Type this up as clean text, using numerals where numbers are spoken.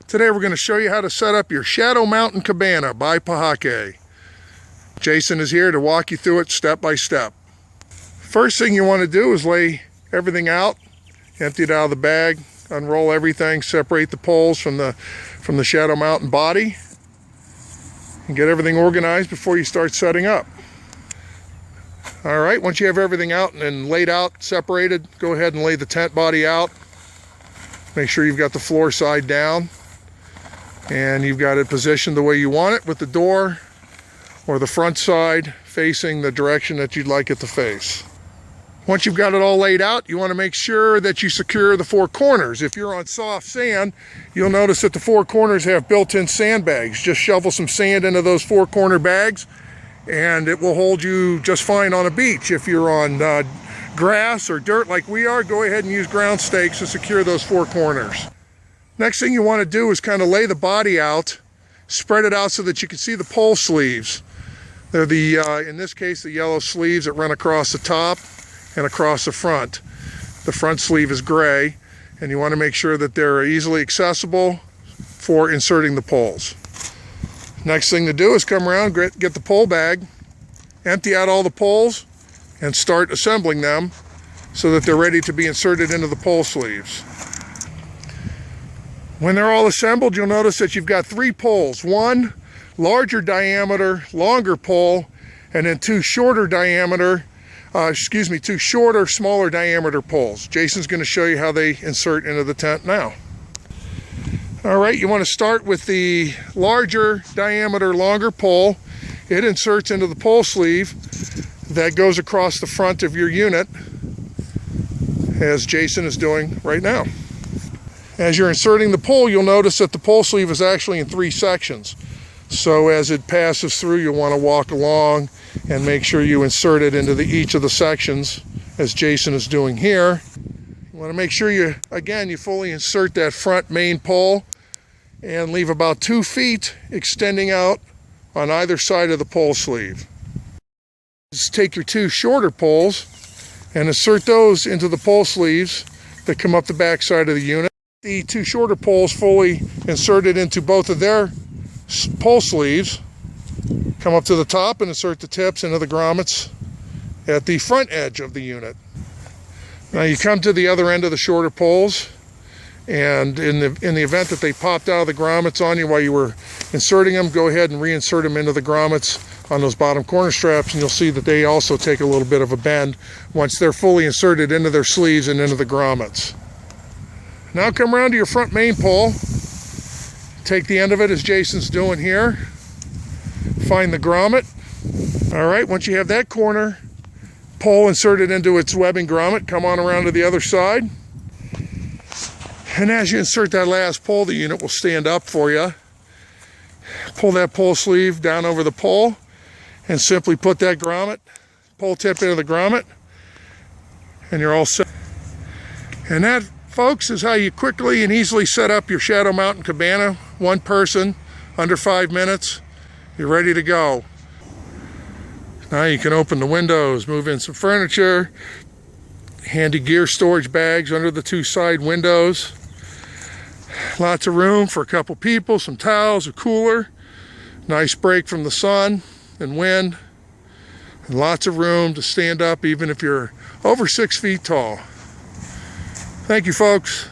Today we're going to show you how to set up your Shadow Mountain Cabana by PahaQue. Jason is here to walk you through it step by step. First thing you want to do is lay everything out, empty it out of the bag, unroll everything, separate the poles from the Shadow Mountain body, and get everything organized before you start setting up. Alright, once you have everything out and laid out, separated, go ahead and lay the tent body out. Make sure you've got the floor side down and you've got it positioned the way you want it, with the door or the front side facing the direction that you'd like it to face. Once you've got it all laid out, you want to make sure that you secure the four corners. If you're on soft sand, you'll notice that the four corners have built-in sandbags. Just shovel some sand into those four corner bags and it will hold you just fine on a beach. If you're on grass or dirt like we are, go ahead and use ground stakes to secure those four corners. Next thing you want to do is kind of lay the body out, spread it out so that you can see the pole sleeves. They're the, in this case, the yellow sleeves that run across the top and across the front. The front sleeve is gray, and you want to make sure that they're easily accessible for inserting the poles. Next thing to do is come around, get the pole bag, empty out all the poles, and start assembling them so that they're ready to be inserted into the pole sleeves. When they're all assembled, you'll notice that you've got three poles. One larger diameter, longer pole, and then two shorter, smaller diameter poles. Jason's going to show you how they insert into the tent now. All right, you want to start with the larger diameter, longer pole. It inserts into the pole sleeve that goes across the front of your unit, as Jason is doing right now. As you're inserting the pole, you'll notice that the pole sleeve is actually in three sections. So as it passes through, you'll want to walk along and make sure you insert it into each of the sections, as Jason is doing here. You want to make sure you fully insert that front main pole and leave about 2 feet extending out on either side of the pole sleeve. Just take your two shorter poles and insert those into the pole sleeves that come up the back side of the unit. The two shorter poles fully inserted into both of their pole sleeves. Come up to the top and insert the tips into the grommets at the front edge of the unit. Now you come to the other end of the shorter poles, and in the event that they popped out of the grommets on you while you were inserting them, go ahead and reinsert them into the grommets on those bottom corner straps, and you'll see that they also take a little bit of a bend once they're fully inserted into their sleeves and into the grommets. Now come around to your front main pole. Take the end of it as Jason's doing here. Find the grommet. All right, once you have that corner pole inserted into its webbing grommet, come on around to the other side. And as you insert that last pole, the unit will stand up for you. Pull that pole sleeve down over the pole and simply put that pole tip into the grommet, and you're all set. And that, folks, is how you quickly and easily set up your Shadow Mountain Cabana. One person, under 5 minutes, you're ready to go. Now you can open the windows, move in some furniture, handy gear storage bags under the two side windows. Lots of room for a couple people, some towels, a cooler, nice break from the sun and wind, and lots of room to stand up even if you're over 6 feet tall. Thank you, folks.